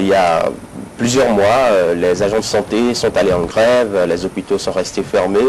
il y a plusieurs mois, les agents de santé sont allés en grève, les hôpitaux sont restés fermés.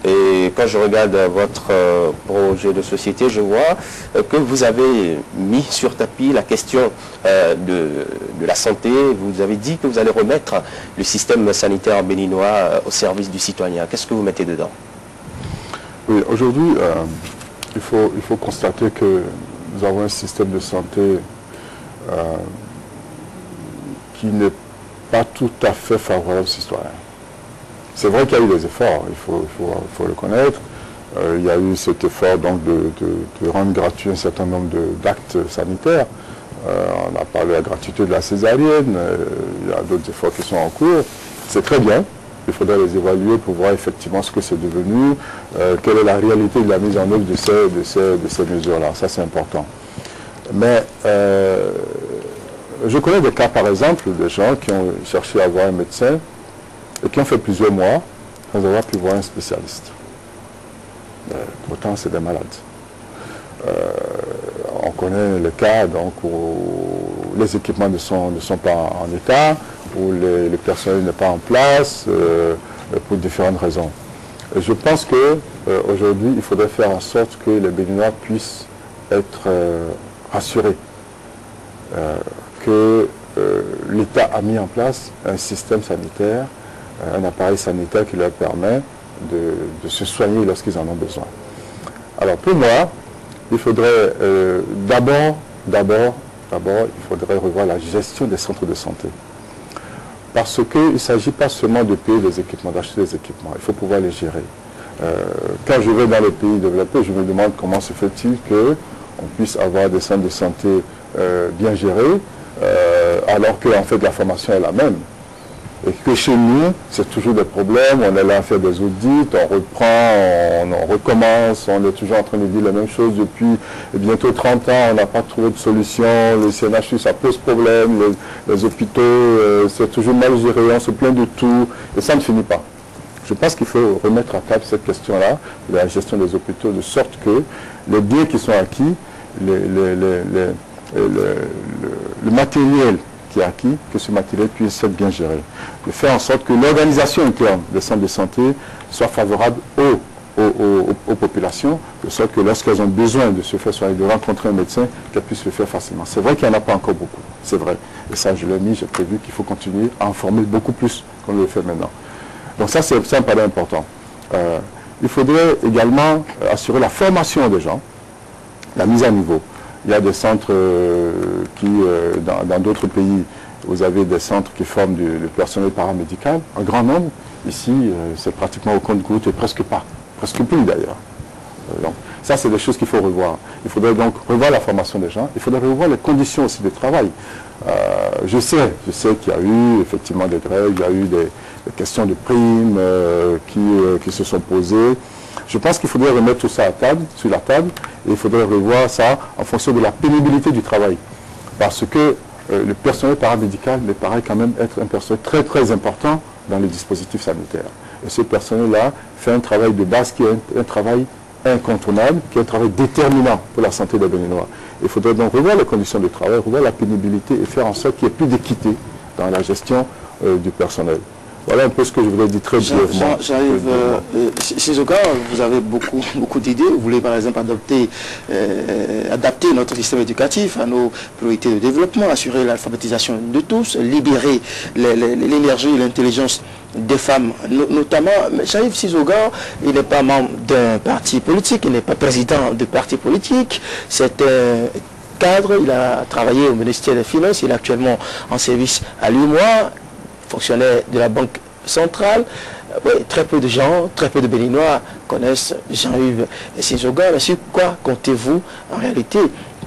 Et quand je regarde votre projet de société, je vois que vous avez mis sur tapis la question de la santé. Vous avez dit que vous allez remettre le système sanitaire béninois au service du citoyen. Qu'est-ce que vous mettez dedans? Oui, aujourd'hui, il faut constater que nous avons un système de santé qui n'est pas tout à fait favorable aux citoyens. C'est vrai qu'il y a eu des efforts, il faut le connaître. Il y a eu cet effort donc, de rendre gratuit un certain nombre d'actes sanitaires. On a parlé de la gratuité de la césarienne, il y a d'autres efforts qui sont en cours. C'est très bien, il faudrait les évaluer pour voir effectivement ce que c'est devenu, quelle est la réalité de la mise en œuvre de ces mesures-là. Ça, c'est important. Mais je connais des cas, par exemple, de gens qui ont cherché à voir un médecin et qui ont fait plusieurs mois sans avoir pu voir un spécialiste. Pourtant, c'est des malades. On connaît le cas donc, où les équipements ne sont pas en état, où le personnel n'est pas en place, pour différentes raisons. Et je pense qu'aujourd'hui, il faudrait faire en sorte que les Béninois puissent être rassurés que l'État a mis en place un système sanitaire, un appareil sanitaire qui leur permet de se soigner lorsqu'ils en ont besoin. Alors pour moi, il faudrait d'abord, il faudrait revoir la gestion des centres de santé. Parce qu'il ne s'agit pas seulement de payer des équipements, d'acheter des équipements, il faut pouvoir les gérer. Quand je vais dans les pays développés, je me demande comment se fait-il qu'on puisse avoir des centres de santé bien gérés, alors que en fait la formation est la même. Et que chez nous, c'est toujours des problèmes, on est là à faire des audits, on reprend, on recommence, on est toujours en train de dire la même chose depuis bientôt 30 ans, on n'a pas trouvé de solution, le CNHU, ça pose problème, les hôpitaux, c'est toujours mal géré, on se plaint de tout, et ça ne finit pas. Je pense qu'il faut remettre à table cette question-là, de la gestion des hôpitaux, de sorte que les biens qui sont acquis, le matériel qui est acquis, que ce matériel puisse être bien géré. De faire en sorte que l'organisation interne des centres de santé soit favorable aux populations, de sorte que lorsqu'elles ont besoin de se faire soigner, de rencontrer un médecin, qu'elles puissent le faire facilement. C'est vrai qu'il n'y en a pas encore beaucoup, c'est vrai. Et ça, je l'ai mis, j'ai prévu qu'il faut continuer à en former beaucoup plus qu'on le fait maintenant. Donc ça, c'est un palier important. Il faudrait également assurer la formation des gens, la mise à niveau. Il y a des centres qui, dans d'autres pays, vous avez des centres qui forment le personnel paramédical, un grand nombre. Ici, c'est pratiquement au compte-gouttes et presque pas, presque plus d'ailleurs. Donc, ça, c'est des choses qu'il faut revoir. Il faudrait donc revoir la formation des gens. Il faudrait revoir les conditions aussi de travail. Je sais qu'il y a eu effectivement des grèves, il y a eu des questions de primes qui se sont posées. Je pense qu'il faudrait remettre tout ça sur la table, et il faudrait revoir ça en fonction de la pénibilité du travail. Parce que le personnel paramédical me paraît quand même être un personnel très très important dans le dispositif sanitaire. Et ce personnel-là fait un travail de base qui est un travail incontournable, qui est un travail déterminant pour la santé des Béninois. Il faudrait donc revoir les conditions de travail, revoir la pénibilité et faire en sorte qu'il y ait plus d'équité dans la gestion du personnel. Voilà un peu ce que je voulais dire très brièvement. J'arrive. Chez Zogar, vous avez beaucoup d'idées. Vous voulez par exemple adapter notre système éducatif à nos priorités de développement, assurer l'alphabétisation de tous, libérer l'énergie et l'intelligence des femmes notamment. Mais Cherif Sizogor, il n'est pas membre d'un parti politique, il n'est pas président de parti politique. C'est un cadre, il a travaillé au ministère des Finances, il est actuellement en service à l'UMOA, fonctionnaire de la Banque centrale. Oui, très peu de gens, très peu de Béninois connaissent Jean-Yves Sizogor. Sur quoi comptez-vous en réalité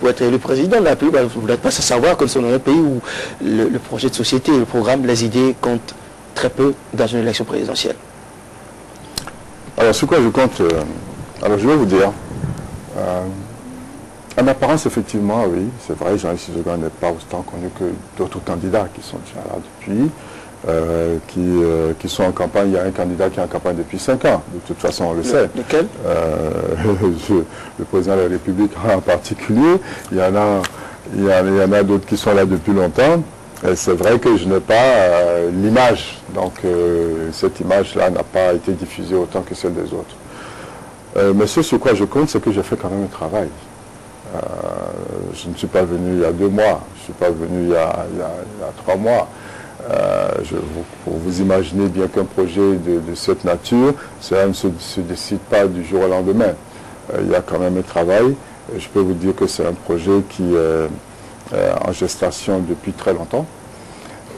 pour être élu président de la République? Vous n'êtes pas à savoir que nous sommes dans un pays où le projet de société, le programme, les idées comptent très peu dans une élection présidentielle. Alors, sur quoi je compte alors, je vais vous dire. En apparence, effectivement, oui, c'est vrai, Jean-Yves Sizogor n'est pas autant connu que d'autres candidats qui sont déjà là depuis. Qui sont en campagne. Il y a un candidat qui est en campagne depuis 5 ans, de toute façon on le sait. Lequel? Le président de la République en particulier. Il y en a d'autres qui sont là depuis longtemps. C'est vrai que je n'ai pas l'image, donc cette image-là n'a pas été diffusée autant que celle des autres. Mais ce sur quoi je compte, c'est que j'ai fait quand même un travail. Je ne suis pas venu il y a 2 mois, je ne suis pas venu il y a 3 mois. Pour vous imaginer bien qu'un projet de cette nature, cela ne se décide pas du jour au lendemain. Il y a quand même un travail. Je peux vous dire que c'est un projet qui est en gestation depuis très longtemps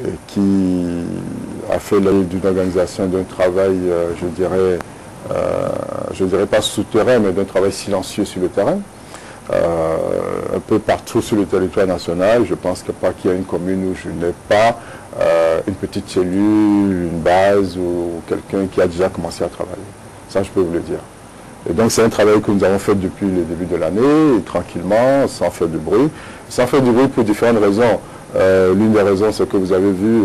et qui a fait l'œuvre d'une organisation, d'un travail, je dirais pas souterrain, mais d'un travail silencieux sur le terrain. Un peu partout sur le territoire national. Je pense pas qu'il y a une commune où je n'ai pas une petite cellule, une base ou quelqu'un qui a déjà commencé à travailler. Ça, je peux vous le dire. Et donc, c'est un travail que nous avons fait depuis le début de l'année, tranquillement, sans faire de bruit. Sans faire du bruit pour différentes raisons. L'une des raisons, c'est que vous avez vu,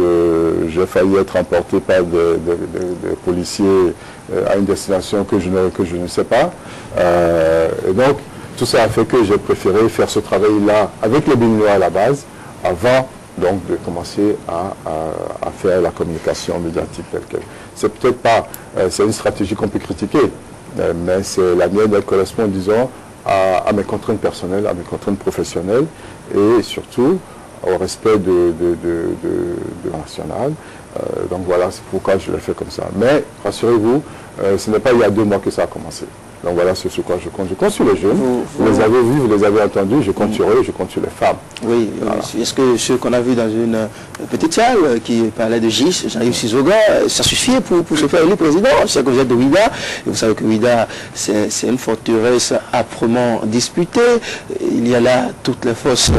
j'ai failli être emporté par des policiers à une destination que je ne sais pas. Et donc, tout ça a fait que j'ai préféré faire ce travail-là avec les Béninois à la base, avant donc de commencer à faire la communication médiatique telle qu'elle. C'est peut-être pas, c'est une stratégie qu'on peut critiquer, mais c'est la mienne, elle correspond, disons, à mes contraintes personnelles, à mes contraintes professionnelles, et surtout au respect de national. Donc voilà, c'est pourquoi je l'ai fait comme ça. Mais rassurez-vous, ce n'est pas il y a 2 mois que ça a commencé. Donc voilà ce sur quoi je compte. Je compte sur les jeunes, vous les avez vus, vous les avez entendus, je compte sur eux, je compte sur les femmes. Oui, voilà. Est-ce que ce qu'on a vu dans une petite salle qui parlait de GIS, Jean-Yves Sizoga, ça suffit pour se faire élire président? Je sais que vous êtes de Ouida, et vous savez que Ouida, c'est une forteresse âprement disputée. Il y a là toutes les forces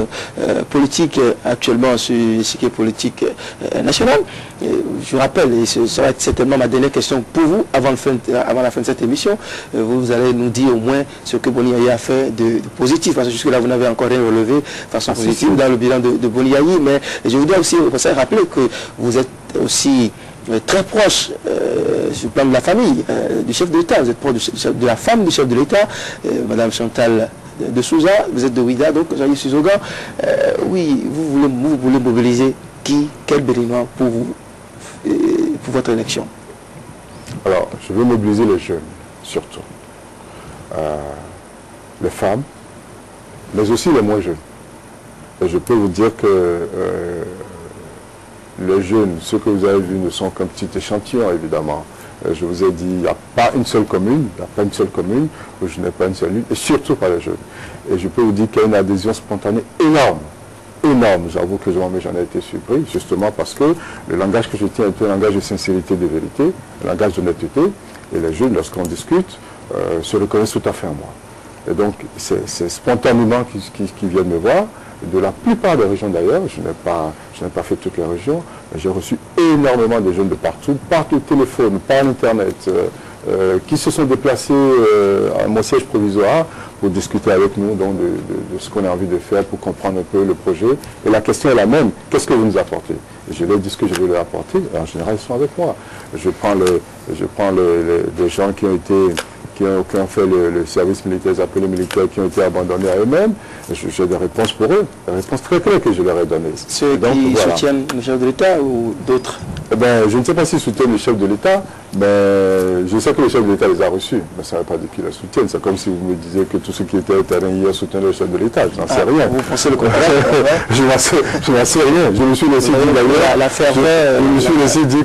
politiques actuellement sur ce qui est politique nationale. Je rappelle, et ça va être certainement ma dernière question pour vous, avant la fin de cette émission, vous allez nous dire au moins ce que Boni Yayi a fait de positif, parce que jusque-là, vous n'avez encore rien relevé de façon positive dans le bilan de Boni Yayi, mais je voudrais aussi rappeler que vous êtes aussi très proche sur le plan de la famille du chef de l'État, vous êtes proche de la femme du chef de l'État, Madame Chantal de Souza, vous êtes de Ouida, donc Jean-Yves Sizoga. Oui, vous voulez mobiliser qui, quel Béninois pour vous, pour votre élection? Alors, je veux mobiliser les jeunes, surtout. Les femmes, mais aussi les moins jeunes. Et je peux vous dire que les jeunes, ceux que vous avez vus, ne sont qu'un petit échantillon, évidemment. Je vous ai dit, il n'y a pas une seule commune, où je n'ai pas une seule lutte, et surtout pas les jeunes. Et je peux vous dire qu'il y a une adhésion spontanée énorme. J'avoue que j'en ai été surpris, justement parce que le langage que je tiens est un langage de sincérité, de vérité, un langage d'honnêteté, et les jeunes, lorsqu'on discute, se reconnaissent tout à fait en moi. Et donc, c'est spontanément qu'ils viennent me voir, de la plupart des régions d'ailleurs, je n'ai pas fait toutes les régions, mais j'ai reçu énormément de jeunes de partout, par téléphone, par Internet, qui se sont déplacés à mon siège provisoire pour discuter avec nous donc, de ce qu'on a envie de faire pour comprendre un peu le projet. Et la question est la même, qu'est-ce que vous nous apportez? Et je leur dis ce que je veux leur apporter, et en général ils sont avec moi. Je prends des gens qui ont fait le service militaire, les appelés militaires qui ont été abandonnés à eux-mêmes. J'ai des réponses pour eux, des réponses très claires que je leur ai données. Ceux qui soutiennent le chef de l'État ou d'autres? Je ne sais pas s'ils soutiennent le chef de l'État, mais je sais que le chef de l'État les a reçus. Mais ça ne veut pas dire qu'ils les soutiennent. C'est comme si vous me disiez que tous ceux qui étaient au terrain hier soutiennent le chef de l'État. Je n'en sais rien. Vous pensez le contraire? Je n'en sais rien. Je me suis laissé dire d'ailleurs. Je me suis laissé dire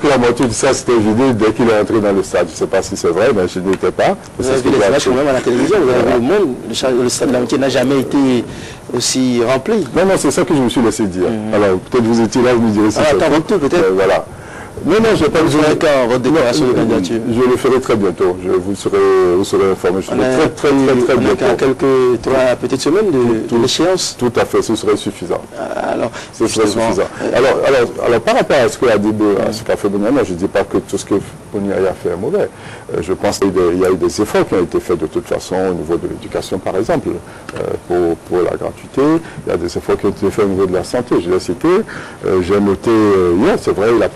que la moitié du stade c'était vidé dès qu'il est entré dans le stade. Je ne sais pas si c'est vrai, mais je n'étais pas. Vous avez vu les images quand même à la télévision, vous avez vu le monde, le stade de l'amitié n'a jamais été aussi rempli. Non, c'est ça que je me suis laissé dire. Alors peut-être vous étiez là, vous me direz si c'est votre tour peut-être. Voilà. Non, je n'ai pas besoin quand votre déclaration de candidature. Je le ferai très bientôt. Vous serez informé. Je serai très bientôt. Quelques 3 petites semaines de l'échéance. Tout à fait, ce serait suffisant. Alors, ce serait suffisant. Alors, par rapport à ce qu'a fait Boni Yayi, je ne dis pas que tout ce que Boni Yayi a fait est mauvais. Je pense qu'il y a eu des efforts qui ont été faits de toute façon au niveau de l'éducation, par exemple, pour la gratuité. Il y a des efforts qui ont été faits au niveau de la santé. Je l'ai cité. J'ai noté hier, c'est vrai, il a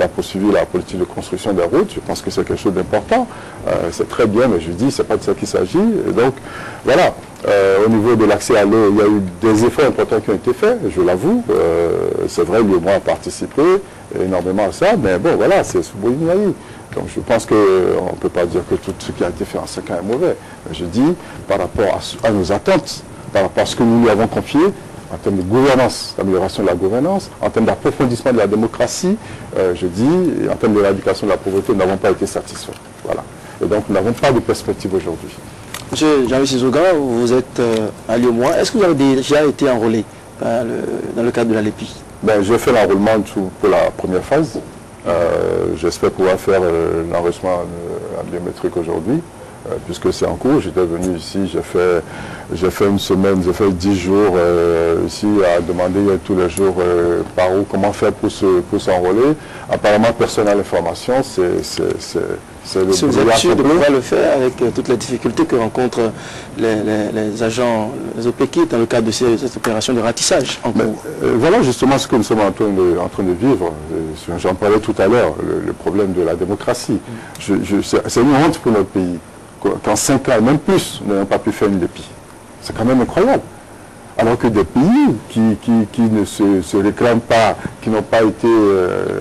poursuivi la politique de construction des routes. Je pense que c'est quelque chose d'important. C'est très bien, mais je dis, c'est pas de ça qu'il s'agit. Et donc, voilà. Au niveau de l'accès à l'eau, il y a eu des efforts importants qui ont été faits, je l'avoue. C'est vrai, lui et moi a participé énormément à ça, mais bon, voilà, c'est Soubouni. Donc je pense qu'on ne peut pas dire que tout ce qui a été fait en 5 ans est mauvais. Mais je dis, par rapport à nos attentes, par rapport à ce que nous lui avons confié, en termes de gouvernance, d'amélioration de la gouvernance, en termes d'approfondissement de la démocratie, je dis, et en termes d'éradication de la pauvreté, nous n'avons pas été satisfaits. Voilà. Et donc nous n'avons pas de perspective aujourd'hui. Monsieur Jean-Louis Sizoga, vous êtes à Lyon-Moi. Est-ce que vous avez déjà été enrôlé dans le cadre de la LEPI? J'ai fait l'enrôlement pour la première phase. J'espère pouvoir faire l'enregistrement biométrique aujourd'hui, puisque c'est en cours. J'étais venu ici, j'ai fait une semaine, j'ai fait 10 jours ici à demander tous les jours par où, comment faire pour s'enrôler. Apparemment, personne n'a l'information. Si vous êtes sûr de pouvoir le faire avec toutes les difficultés que rencontrent les agents, les OPK dans le cadre de cette opération de ratissage en cours. Voilà justement ce que nous sommes en train de vivre. J'en parlais tout à l'heure, le problème de la démocratie. C'est une honte pour notre pays qu'en 5 ans, même plus, nous n'avons pas pu faire une LEPI. C'est quand même incroyable. Alors que des pays qui ne se réclament pas, qui n'ont pas été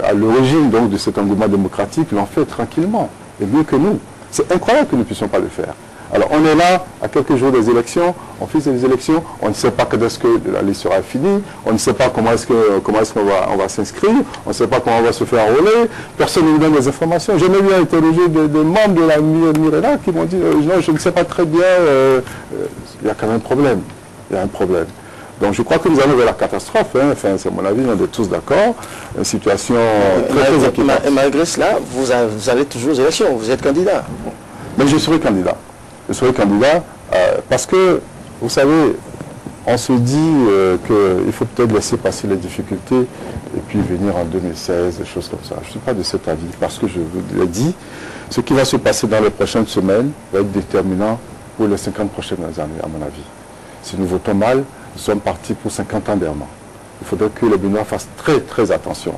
à l'origine de cet engouement démocratique, l'ont fait tranquillement. Et mieux que nous. C'est incroyable que nous ne puissions pas le faire. Alors on est là, à quelques jours des élections, on fixe les élections, on ne sait pas quand est-ce que la liste sera finie, on ne sait pas comment est-ce qu'on va s'inscrire, on ne sait pas comment on va se faire enrôler, personne ne nous donne des informations. J'ai même eu interroger des membres de la Mirela qui m'ont dit non, je ne sais pas très bien, il y a quand même un problème. Il y a un problème. Donc je crois que nous allons vers la catastrophe, hein. Enfin, c'est mon avis, on est tous d'accord. Une situation très inquiétante. Malgré cela, vous allez toujours aux élections, vous êtes candidat. Mais je serai candidat. Je serai candidat parce que, vous savez, on se dit qu'il faut peut-être laisser passer les difficultés et puis venir en 2016, des choses comme ça. Je ne suis pas de cet avis parce que je vous l'ai dit, ce qui va se passer dans les prochaines semaines va être déterminant pour les 50 prochaines années, à mon avis. Si nous votons mal, nous sommes partis pour 50 ans d'errement. Il faudrait que les Béninois fassent très très attention.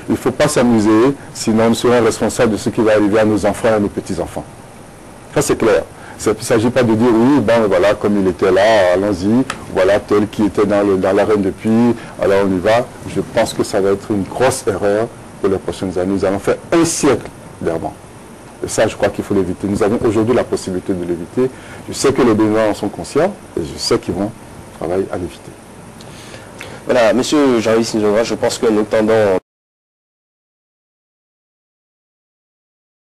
Il ne faut pas s'amuser, sinon nous serons responsables de ce qui va arriver à nos enfants et à nos petits-enfants. Ça c'est clair. Il ne s'agit pas de dire oui, ben voilà, comme il était là, allons-y, voilà tel qui était dans l'arène depuis, alors on y va. Je pense que ça va être une grosse erreur pour les prochaines années. Nous allons faire un siècle d'errement. Et ça, je crois qu'il faut l'éviter. Nous avons aujourd'hui la possibilité de l'éviter. Je sais que les Béninois en sont conscients et je sais qu'ils vont travailler à l'éviter. Voilà, monsieur Jean-Louis Sizoga, je pense que nous tendons